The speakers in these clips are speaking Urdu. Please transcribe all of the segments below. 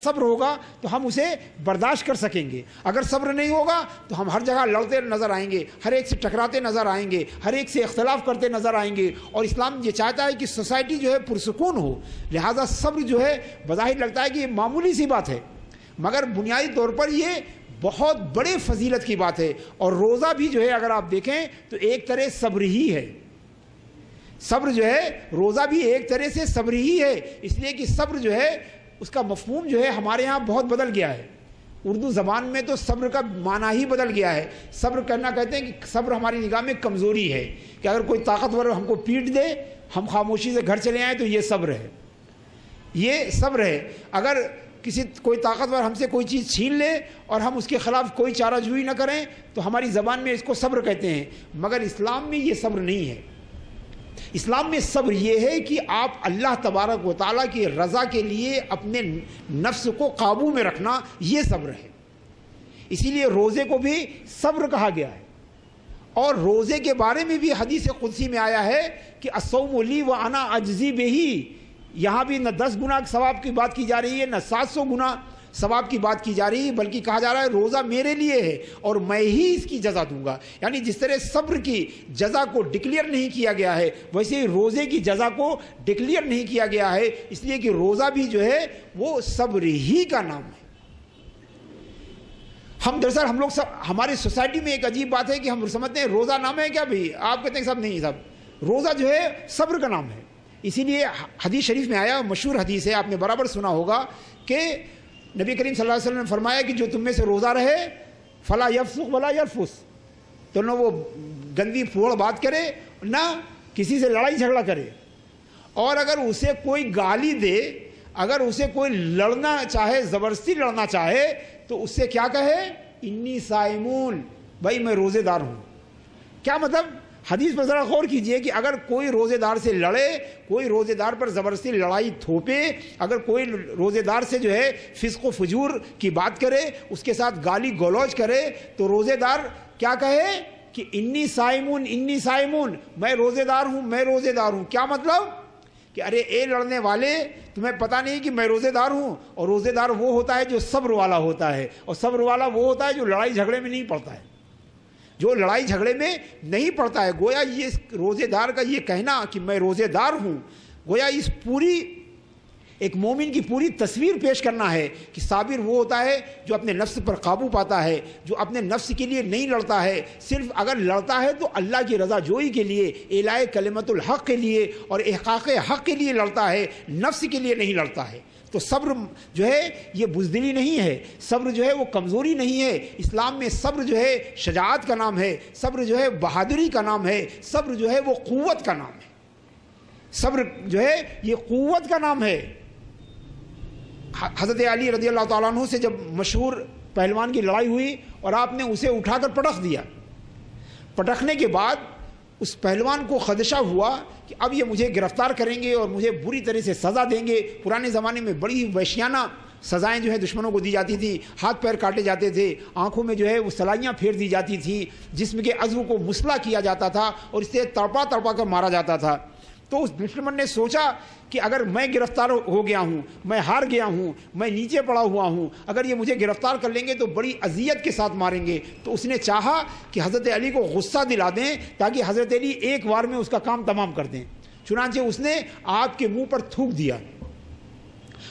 صبر ہوگا تو ہم اسے برداشت کر سکیں گے. اگر صبر نہیں ہوگا تو ہم ہر جگہ لڑتے نظر آئیں گے, ہر ایک سے ٹکراتے نظر آئیں گے, ہر ایک سے اختلاف کرتے نظر آئیں گے. اور اسلام یہ چاہتا ہے کہ سوسائٹی جو ہے پرسکون ہو, لہذا صبر جو ہے بظاہر لگتا ہے کہ یہ معمولی سی بات ہے, مگر بنیادی طور پر یہ بہت بڑے فضیلت کی بات ہے. اور روزہ بھی جو ہے اگر آپ دیکھیں تو ایک طرح صبر ہی ہے. صبر جو ہے, روزہ بھی ایک طرح سے صبر ہی ہے, اس لیے کہ صبر جو ہے اس کا مفہوم جو ہے ہمارے ہاں بہت بدل گیا ہے. اردو زبان میں تو صبر کا معنی ہی بدل گیا ہے. صبر کرنا کہتے ہیں کہ صبر ہماری نگاہ میں کمزوری ہے, کہ اگر کوئی طاقتور ہم کو پیٹ دے, ہم خاموشی سے گھر چلے آئیں تو یہ صبر ہے, یہ صبر ہے. اگر کوئی طاقتور ہم سے کوئی چیز چھین لے اور ہم اس کے خلاف کوئی چارہ جوئی نہ کریں تو ہماری زبان میں اس کو صبر کہتے ہیں. مگر اسلام میں یہ صبر نہیں ہے. اسلام میں صبر یہ ہے کہ آپ اللہ تبارک و تعالیٰ کی رضا کے لیے اپنے نفس کو قابو میں رکھنا, یہ صبر ہے. اسی لیے روزے کو بھی صبر کہا گیا ہے. اور روزے کے بارے میں بھی حدیث قدسی میں آیا ہے کہ الصوم لی وانا اجزی بہ. یہاں بھی نہ 10 گنا ثواب کی بات کی جا رہی ہے, نہ 700 گنا ثواب کی بات کی جا رہی ہے, بلکہ کہا جا رہا ہے روزہ میرے لیے ہے اور میں ہی اس کی جزا دوں گا. یعنی جس طرح صبر کی جزا کو ڈکلیئر نہیں کیا گیا ہے, ویسے ہی روزے کی جزا کو ڈکلیئر نہیں کیا گیا ہے, اس لیے کہ روزہ بھی جو ہے وہ صبر ہی کا نام ہے. دراصل ہم لوگ ہماری سوسائٹی میں ایک عجیب بات ہے کہ ہم سمجھتے ہیں روزہ نام ہے کیا بھائی, آپ کہتے ہیں صاحب نہیں صاحب, روزہ جو ہے صبر کا نام ہے. اسی لیے حدیث شریف میں آیا, مشہور حدیث ہے, آپ نے برابر سنا ہوگا کہ نبی کریم صلی اللہ علیہ وسلم نے فرمایا کہ جو تم میں سے روزہ رہے فلا یفسق ولا یرفث, تو نہ وہ گندی پھوڑ بات کرے نہ کسی سے لڑائی جھگڑا کرے, اور اگر اسے کوئی گالی دے, اگر اسے کوئی لڑنا چاہے, زبردستی لڑنا چاہے, تو اس سے کیا کہے, انی صائمون, بھائی میں روزے دار ہوں. کیا مطلب؟ حدیث پر ذرا غور کیجئے کہ اگر کوئی روزے دار سے لڑے, کوئی روزے دار پر زبردستی لڑائی تھوپے, اگر کوئی روزے دار سے جو ہے فسق و فجور کی بات کرے, اس کے ساتھ گالی گلوچ کرے, تو روزے دار کیا کہے کہ انی صائمون, انی صائمون, میں روزے دار ہوں, میں روزے دار ہوں. کیا مطلب؟ کہ ارے اے لڑنے والے, تمہیں پتہ نہیں کہ میں روزے دار ہوں. اور روزے دار وہ ہوتا ہے جو صبر والا ہوتا ہے, اور صبر والا وہ ہوتا ہے جو لڑائی جھگڑے میں نہیں پڑتا ہے, جو لڑائی جھگڑے میں نہیں پڑتا ہے. گویا یہ روزے دار کا یہ کہنا کہ میں روزے دار ہوں, گویا اس پوری ایک مومن کی پوری تصویر پیش کرنا ہے کہ صابر وہ ہوتا ہے جو اپنے نفس پر قابو پاتا ہے, جو اپنے نفس کے لیے نہیں لڑتا ہے, صرف اگر لڑتا ہے تو اللہ کی رضا جوئی کے لیے, اعلاء کلمت الحق کے لیے اور احقاق حق کے لیے لڑتا ہے, نفس کے لیے نہیں لڑتا ہے. تو صبر جو ہے یہ بزدلی نہیں ہے, صبر جو ہے وہ کمزوری نہیں ہے. اسلام میں صبر جو ہے شجاعت کا نام ہے, صبر جو ہے بہادری کا نام ہے, صبر جو ہے وہ قوت کا نام ہے, صبر جو ہے یہ قوت کا نام ہے. حضرت علی رضی اللہ تعالیٰ عنہ سے جب مشہور پہلوان کی لڑائی ہوئی اور آپ نے اسے اٹھا کر پٹخ دیا, پٹخنے کے بعد اس پہلوان کو خدشہ ہوا کہ اب یہ مجھے گرفتار کریں گے اور مجھے بری طرح سے سزا دیں گے. پرانے زمانے میں بڑی وحشیانہ سزائیں جو ہے دشمنوں کو دی جاتی تھی, ہاتھ پیر کاٹے جاتے تھے, آنکھوں میں جو ہے وہ سلائیاں پھیر دی جاتی تھی, جسم کے عضو کو مسلح کیا جاتا تھا اور اس سے تڑپا تڑپا کر مارا جاتا تھا. تو اس دشمن نے سوچا کہ اگر میں گرفتار ہو گیا ہوں, میں ہار گیا ہوں, میں نیچے پڑا ہوا ہوں, اگر یہ مجھے گرفتار کر لیں گے تو بڑی اذیت کے ساتھ ماریں گے. تو اس نے چاہا کہ حضرت علی کو غصہ دلا دیں تاکہ حضرت علی ایک وار میں اس کا کام تمام کر دیں. چنانچہ اس نے آپ کے منہ پر تھوک دیا.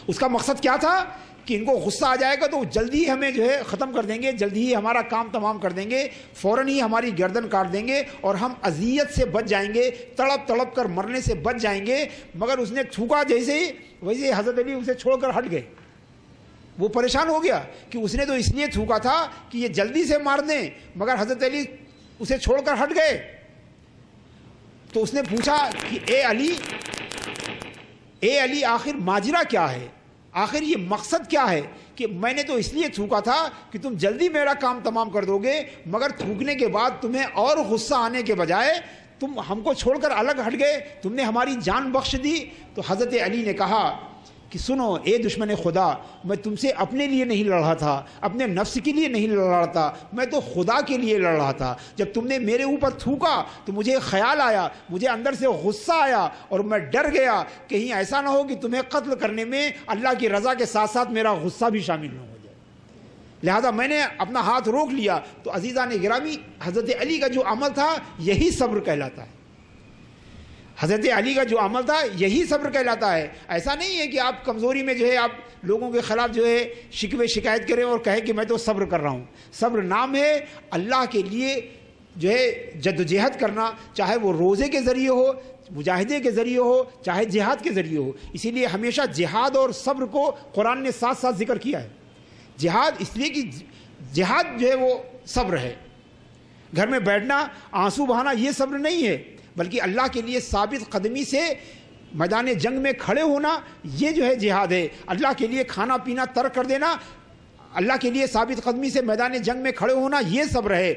اس کا مقصد کیا تھا کہ ان کو غصہ آ جائے گا تو جلدی ہی ہمیں جو ہے ختم کر دیں گے, جلدی ہی ہمارا کام تمام کر دیں گے, فوراً ہی ہماری گردن کاٹ دیں گے اور ہم اذیت سے بچ جائیں گے, تڑپ تڑپ کر مرنے سے بچ جائیں گے. مگر اس نے تھوکا جیسے ہی, ویسے حضرت علی اسے چھوڑ کر ہٹ گئے. وہ پریشان ہو گیا کہ اس نے تو اس لیے تھوکا تھا کہ یہ جلدی سے مار دیں, مگر حضرت علی اسے چھوڑ کر ہٹ گئے. تو اس نے پوچھا کہ اے علی آخر ماجرا کیا ہے, آخر یہ مقصد کیا ہے کہ میں نے تو اس لیے تھوکا تھا کہ تم جلدی میرا کام تمام کر دو گے, مگر تھوکنے کے بعد تمہیں اور غصہ آنے کے بجائے تم ہم کو چھوڑ کر الگ ہٹ گئے, تم نے ہماری جان بخش دی. تو حضرت علی نے کہا کہ سنو اے دشمن خدا، میں تم سے اپنے لیے نہیں لڑ رہا تھا، اپنے نفس کے لیے نہیں لڑ رہا تھا، میں تو خدا کے لیے لڑ رہا تھا۔ جب تم نے میرے اوپر تھوکا تو مجھے خیال آیا، مجھے اندر سے غصہ آیا اور میں ڈر گیا کہیں ایسا نہ ہو کہ تمہیں قتل کرنے میں اللہ کی رضا کے ساتھ ساتھ میرا غصہ بھی شامل نہ ہو جائے، لہذا میں نے اپنا ہاتھ روک لیا۔ تو عزیزان گرامی، حضرت علی کا جو عمل تھا یہی صبر کہلاتا ہے، حضرت علی کا جو عمل تھا یہی صبر کہلاتا ہے۔ ایسا نہیں ہے کہ آپ کمزوری میں جو ہے آپ لوگوں کے خلاف جو ہے شکوے شکایت کریں اور کہیں کہ میں تو صبر کر رہا ہوں۔ صبر نام ہے اللہ کے لیے جو ہے جد و جہد کرنا، چاہے وہ روزے کے ذریعے ہو، مجاہدے کے ذریعے ہو، چاہے جہاد کے ذریعے ہو۔ اسی لیے ہمیشہ جہاد اور صبر کو قرآن نے ساتھ ساتھ ذکر کیا ہے۔ جہاد اس لیے کہ جہاد جو ہے وہ صبر ہے، گھر میں بیٹھنا آنسو بہانا یہ صبر نہیں ہے، بلکہ اللہ کے لیے ثابت قدمی سے میدان جنگ میں کھڑے ہونا یہ جو ہے جہاد ہے۔ اللہ کے لیے کھانا پینا ترک کر دینا، اللہ کے لیے ثابت قدمی سے میدان جنگ میں کھڑے ہونا یہ صبر ہے۔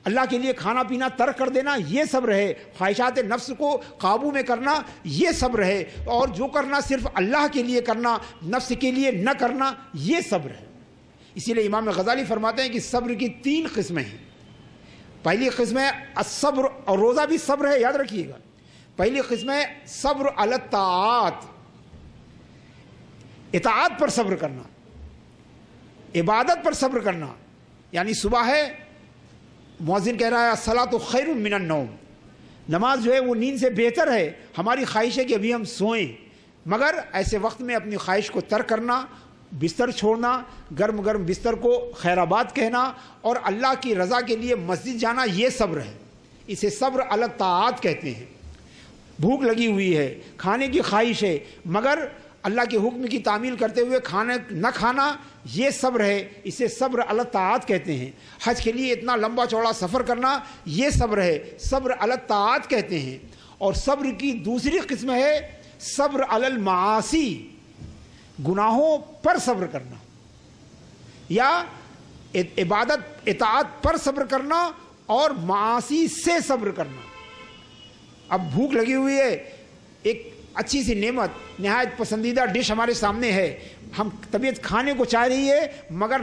اللہ کے لیے کھانا پینا ترک کر دینا یہ صبر ہے۔ خواہشات نفس کو قابو میں کرنا یہ صبر ہے، اور جو کرنا صرف اللہ کے لیے کرنا، نفس کے لیے نہ کرنا یہ صبر ہے۔ اسی لیے امام غزالی فرماتے ہیں کہ صبر کی 3 قسمیں ہیں۔ پہلی قسم ہے الصبر، اور روزہ بھی صبر ہے، یاد رکھیے گا۔ پہلی قسم ہے صبر علی الطاعات، اطاعت پر صبر کرنا، عبادت پر صبر کرنا۔ یعنی صبح ہے، مؤذن کہہ رہا ہے الصلاۃ خیر من النوم، نماز جو ہے وہ نیند سے بہتر ہے۔ ہماری خواہش ہے کہ ابھی ہم سوئیں، مگر ایسے وقت میں اپنی خواہش کو ترک کرنا، بستر چھوڑنا، گرم گرم بستر کو خیر آباد کہنا اور اللہ کی رضا کے لیے مسجد جانا یہ صبر ہے۔ اسے صبر علی الطاعات کہتے ہیں۔ بھوک لگی ہوئی ہے، کھانے کی خواہش ہے، مگر اللہ کے حکم کی تعمیل کرتے ہوئے کھانا نہ کھانا یہ صبر ہے، اسے صبر علی الطاعات کہتے ہیں۔ حج کے لیے اتنا لمبا چوڑا سفر کرنا یہ صبر ہے، صبر علی الطاعات کہتے ہیں۔ اور صبر کی دوسری قسم ہے صبر علی المعاصی، گناہوں پر صبر کرنا، یا عبادت اطاعت پر صبر کرنا اور معاصی سے صبر کرنا۔ اب بھوک لگی ہوئی ہے، ایک اچھی سی نعمت، نہایت پسندیدہ ڈش ہمارے سامنے ہے، ہم طبیعت کھانے کو چاہ رہی ہے، مگر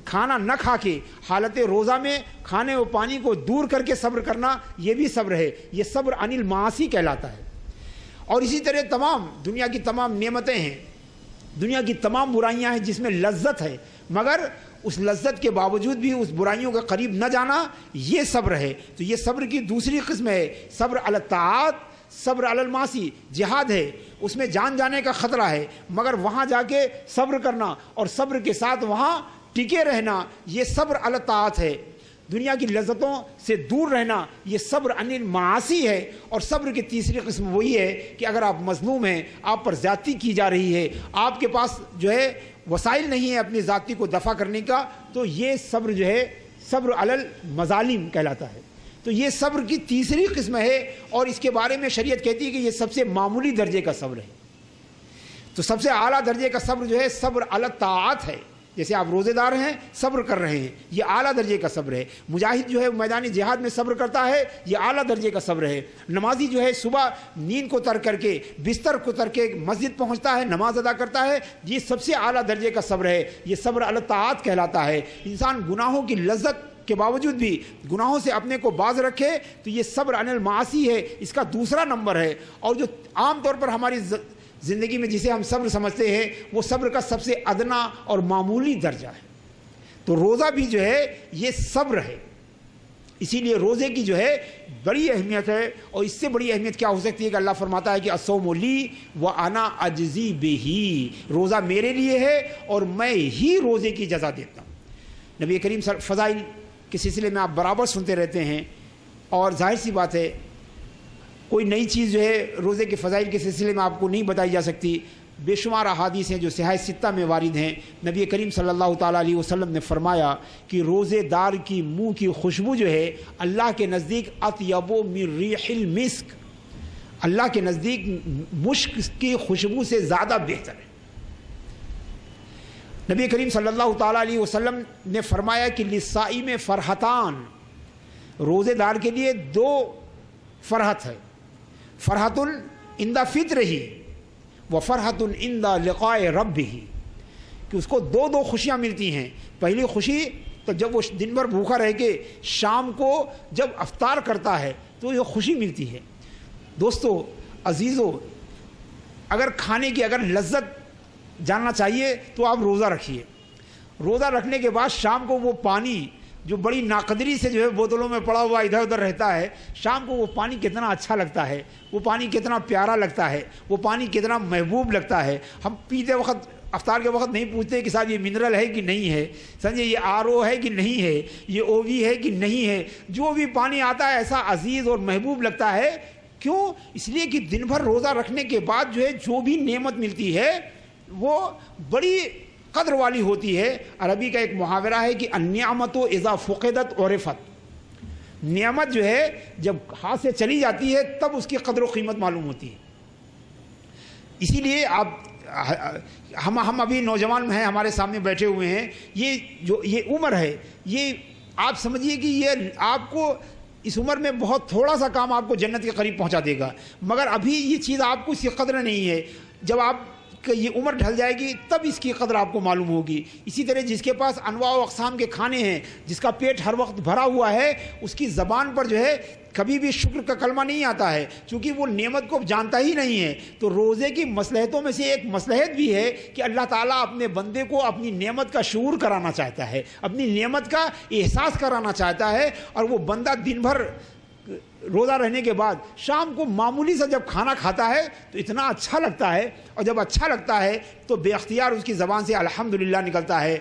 کھانا نہ کھا کے حالت روزہ میں کھانے و پانی کو دور کر کے صبر کرنا یہ بھی صبر ہے، یہ صبر عن المعاصی کہلاتا ہے۔ اور اسی طرح تمام دنیا کی تمام نعمتیں ہیں، دنیا کی تمام برائیاں ہیں جس میں لذت ہے، مگر اس لذت کے باوجود بھی اس برائیوں کے قریب نہ جانا یہ صبر ہے۔ تو یہ صبر کی دوسری قسم ہے، صبر علی الطاعات، صبر علی المعاصی۔ جہاد ہے، اس میں جان جانے کا خطرہ ہے، مگر وہاں جا کے صبر کرنا اور صبر کے ساتھ وہاں ٹکے رہنا یہ صبر علی الطاعات ہے۔ دنیا کی لذتوں سے دور رہنا یہ صبر عن المعاصی ہے۔ اور صبر کی تیسری قسم وہی ہے کہ اگر آپ مظلوم ہیں، آپ پر زیادتی کی جا رہی ہے، آپ کے پاس جو ہے وسائل نہیں ہے اپنی ذاتی کو دفع کرنے کا، تو یہ صبر جو ہے صبر علی المظالم کہلاتا ہے۔ تو یہ صبر کی تیسری قسم ہے، اور اس کے بارے میں شریعت کہتی ہے کہ یہ سب سے معمولی درجے کا صبر ہے۔ تو سب سے اعلیٰ درجے کا صبر جو ہے صبر علی الطاعات ہے۔ جیسے آپ روزے دار ہیں، صبر کر رہے ہیں، یہ اعلیٰ درجے کا صبر ہے۔ مجاہد جو ہے میدان جہاد میں صبر کرتا ہے، یہ اعلیٰ درجے کا صبر ہے۔ نمازی جو ہے صبح نیند کو ترک کر کے بستر کو ترک کے مسجد پہنچتا ہے، نماز ادا کرتا ہے، یہ سب سے اعلیٰ درجے کا صبر ہے، یہ صبر علی الطاعات کہلاتا ہے۔ انسان گناہوں کی لذت کے باوجود بھی گناہوں سے اپنے کو باز رکھے تو یہ صبر عن المعاصی ہے، اس کا دوسرا نمبر ہے۔ اور جو عام طور پر ہماری زندگی میں جسے ہم صبر سمجھتے ہیں وہ صبر کا سب سے ادنا اور معمولی درجہ ہے۔ تو روزہ بھی جو ہے یہ صبر ہے، اسی لیے روزے کی جو ہے بڑی اہمیت ہے۔ اور اس سے بڑی اہمیت کیا ہو سکتی ہے کہ اللہ فرماتا ہے کہ الصوم لی وانا اجزی بہ، روزہ میرے لیے ہے اور میں ہی روزے کی جزا دیتا ہوں۔ نبی کریم فضائل کے سلسلے میں آپ برابر سنتے رہتے ہیں، اور ظاہر سی بات ہے کوئی نئی چیز جو ہے روزے کے فضائل کے سلسلے میں آپ کو نہیں بتائی جا سکتی۔ بے شمار احادیث ہیں جو صحیح ستہ میں وارد ہیں۔ نبی کریم صلی اللہ تعالیٰ علیہ وسلم نے فرمایا کہ روزے دار کی منہ کی خوشبو جو ہے اللہ کے نزدیک اطیب من ریح المسک، اللہ کے نزدیک مشک کی خوشبو سے زیادہ بہتر ہے۔ نبی کریم صلی اللہ تعالیٰ علیہ وسلم نے فرمایا کہ للصائم فرحتان، روزے دار کے لیے 2 فرحت ہے، فرحت عند فطرہ وفرحۃ عند لقاء ربہ، کہ اس کو دو خوشیاں ملتی ہیں. پہلی خوشی تو جب وہ دن بھر بھوکا رہ کے شام کو جب افطار کرتا ہے تو یہ خوشی ملتی ہے. دوستو عزیزو، اگر کھانے کی اگر لذت جاننا چاہیے تو آپ روزہ رکھیے. روزہ رکھنے کے بعد شام کو وہ پانی جو بڑی ناقدری سے جو ہے بوتلوں میں پڑا ہوا ادھر ادھر رہتا ہے، شام کو وہ پانی کتنا اچھا لگتا ہے، وہ پانی کتنا پیارا لگتا ہے، وہ پانی کتنا محبوب لگتا ہے. ہم پیتے وقت افطار کے وقت نہیں پوچھتے کہ صاحب یہ منرل ہے کہ نہیں ہے، سمجھے یہ RO ہے کہ نہیں ہے، یہ OV ہے کہ نہیں ہے. جو بھی پانی آتا ہے ایسا عزیز اور محبوب لگتا ہے. کیوں؟ اس لیے کہ دن بھر روزہ رکھنے کے بعد جو ہے جو بھی نعمت ملتی ہے وہ بڑی قدر والی ہوتی ہے. عربی کا ایک محاورہ ہے کہ النعمت اذا فقدت عرفت. نعمت جو ہے جب ہاتھ سے چلی جاتی ہے تب اس کی قدر و قیمت معلوم ہوتی ہے. اسی لیے ہم ابھی نوجوان ہیں، ہمارے سامنے بیٹھے ہوئے ہیں. یہ عمر ہے، یہ آپ سمجھیے کہ یہ آپ کو اس عمر میں بہت تھوڑا سا کام آپ کو جنت کے قریب پہنچا دے گا، مگر ابھی یہ چیز آپ کو اس کی قدر نہیں ہے. جب آپ کہ یہ عمر ڈھل جائے گی تب اس کی قدر آپ کو معلوم ہوگی. اسی طرح جس کے پاس انواع و اقسام کے کھانے ہیں، جس کا پیٹ ہر وقت بھرا ہوا ہے، اس کی زبان پر جو ہے کبھی بھی شکر کا کلمہ نہیں آتا ہے، چونکہ وہ نعمت کو جانتا ہی نہیں ہے. تو روزے کی مصلحتوں میں سے ایک مصلحت بھی ہے کہ اللہ تعالیٰ اپنے بندے کو اپنی نعمت کا شعور کرانا چاہتا ہے، اپنی نعمت کا احساس کرانا چاہتا ہے. اور وہ بندہ دن بھر روزہ رہنے کے بعد شام کو معمولی سا جب کھانا کھاتا ہے تو اتنا اچھا لگتا ہے، اور جب اچھا لگتا ہے تو بے اختیار اس کی زبان سے الحمدللہ نکلتا ہے،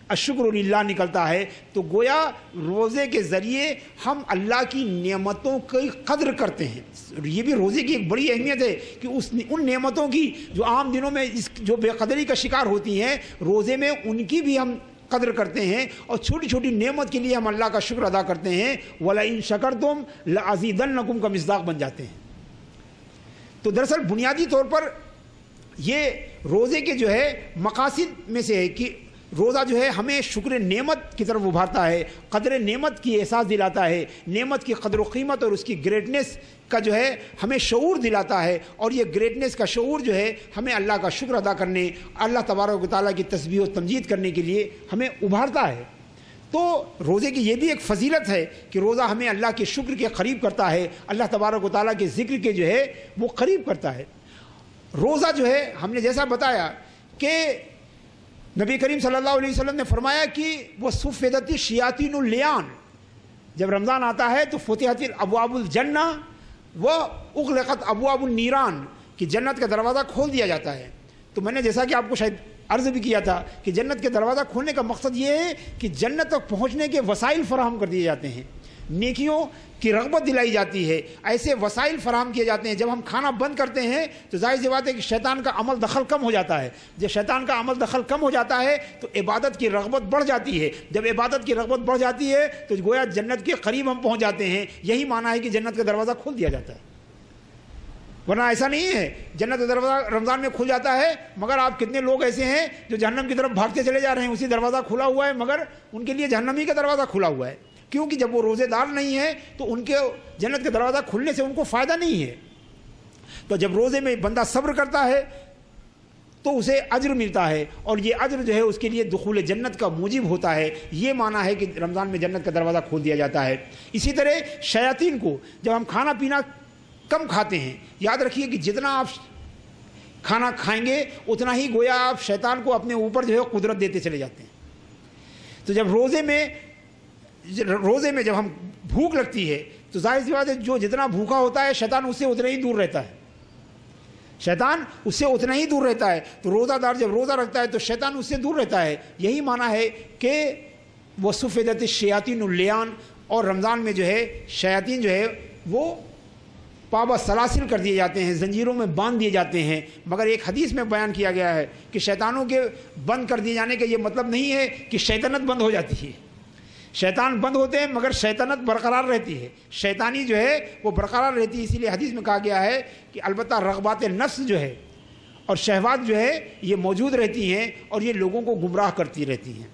الشکر للہ نکلتا ہے. تو گویا روزے کے ذریعے ہم اللہ کی نعمتوں کی قدر کرتے ہیں. یہ بھی روزے کی ایک بڑی اہمیت ہے کہ ان نعمتوں کی جو عام دنوں میں جو بے قدری کا شکار ہوتی ہیں، روزے میں ان کی بھی ہم قدر کرتے ہیں، اور چھوٹی چھوٹی نعمت کے لیے ہم اللہ کا شکر ادا کرتے ہیں. وَلَئِن شَكَرْتُمْ لَأَزِيدَنَّكُمْ کا مصداق بن جاتے ہیں. تو دراصل بنیادی طور پر یہ روزے کے جو ہے مقاصد میں سے ہے کہ روزہ جو ہے ہمیں شکر نعمت کی طرف ابھارتا ہے، قدر نعمت کی احساس دلاتا ہے، نعمت کی قدر و قیمت اور اس کی گریٹنس کا جو ہے ہمیں شعور دلاتا ہے. اور یہ گریٹنس کا شعور جو ہے ہمیں اللہ کا شکر ادا کرنے، اللہ تبارک و تعالیٰ کی تسبیح و تمجید کرنے کے لیے ہمیں ابھارتا ہے. تو روزے کی یہ بھی ایک فضیلت ہے کہ روزہ ہمیں اللہ کے شکر کے قریب کرتا ہے، اللہ تبارک و تعالیٰ کے ذکر کے جو ہے وہ قریب کرتا ہے. روزہ جو ہے ہم نے جیسا بتایا کہ نبی کریم صلی اللہ علیہ وسلم نے فرمایا کہ وہ صفدت الشیاطین اللیان، جب رمضان آتا ہے تو فتحت ابواب الجنہ و اغلقت ابواب النیران، کہ جنت کا دروازہ کھول دیا جاتا ہے. تو میں نے جیسا کہ آپ کو شاید عرض بھی کیا تھا کہ جنت کے دروازہ کھولنے کا مقصد یہ ہے کہ جنت تک پہنچنے کے وسائل فراہم کر دیے جاتے ہیں، نیکیوں کی رغبت دلائی جاتی ہے، ایسے وسائل فراہم کیے جاتے ہیں. جب ہم کھانا بند کرتے ہیں تو ظاہر سی بات ہے کہ شیطان کا عمل دخل کم ہو جاتا ہے. جب شیطان کا عمل دخل کم ہو جاتا ہے تو عبادت کی رغبت بڑھ جاتی ہے. جب عبادت کی رغبت بڑھ جاتی ہے تو گویا جنت کے قریب ہم پہنچ جاتے ہیں. یہی معنی ہے کہ جنت کا دروازہ کھول دیا جاتا ہے. ورنہ ایسا نہیں ہے جنت کا دروازہ رمضان میں کھل جاتا ہے، مگر آپ کتنے لوگ ایسے ہیں جو جہنم کی طرف بھاگتے چلے جا رہے ہیں. اسی دروازہ کھلا ہوا ہے مگر ان کے لیے جہنمی کا دروازہ کھلا ہوا ہے، کیونکہ جب وہ روزے دار نہیں ہے تو ان کے جنت کا دروازہ کھلنے سے ان کو فائدہ نہیں ہے. تو جب روزے میں بندہ صبر کرتا ہے تو اسے اجر ملتا ہے، اور یہ اجر جو ہے اس کے لیے دخول جنت کا موجب ہوتا ہے. یہ معنی ہے کہ رمضان میں جنت کا دروازہ کھول دیا جاتا ہے. اسی طرح شیاطین کو جب ہم کھانا پینا کم کھاتے ہیں، یاد رکھیے کہ جتنا آپ کھانا کھائیں گے اتنا ہی گویا آپ شیطان کو اپنے اوپر جو ہے قدرت دیتے چلے جاتے ہیں. تو جب روزے میں جب ہم بھوک لگتی ہے تو ظاہر سی بات ہے جو جتنا بھوکا ہوتا ہے شیطان اس سے اتنا ہی دور رہتا ہے، شیطان اس سے اتنا ہی دور رہتا ہے. تو روزہ دار جب روزہ رکھتا ہے تو شیطان اس سے دور رہتا ہے. یہی معنی ہے کہ وہ صفدت الشیاطین اللیان، اور رمضان میں جو ہے شیاطین جو ہے وہ پابہ سلاسل کر دیے جاتے ہیں، زنجیروں میں باندھ دیے جاتے ہیں. مگر ایک حدیث میں بیان کیا گیا ہے کہ شیطانوں کے بند کر دیے جانے کا یہ مطلب نہیں ہے کہ شیطنت بند ہو جاتی ہے. شیطان بند ہوتے ہیں مگر شیطنت برقرار رہتی ہے، شیطانی جو ہے وہ برقرار رہتی ہے. اسی لیے حدیث میں کہا گیا ہے کہ البتہ رغبات نفس جو ہے اور شہوات جو ہے یہ موجود رہتی ہیں اور یہ لوگوں کو گمراہ کرتی رہتی ہیں.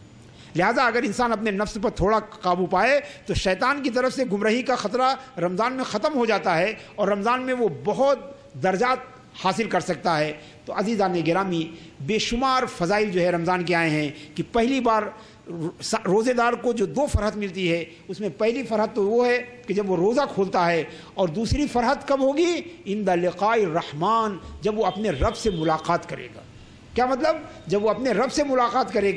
لہٰذا اگر انسان اپنے نفس پر تھوڑا قابو پائے تو شیطان کی طرف سے گمراہی کا خطرہ رمضان میں ختم ہو جاتا ہے، اور رمضان میں وہ بہت درجات حاصل کر سکتا ہے۔ تو عزیزان گرامی، بے شمار فضائل جو ہے رمضان کے آئے ہیں کہ پہلی بار روزے دار کو جو 2 فرحت ملتی ہے، اس میں پہلی فرحت تو وہ ہے کہ جب وہ روزہ کھولتا ہے، اور دوسری فرحت کب ہوگی؟ عند لقاء الرحمن، جب وہ اپنے رب سے ملاقات کرے گا۔ کیا مطلب؟ جب وہ اپنے رب سے ملاقات کرے گا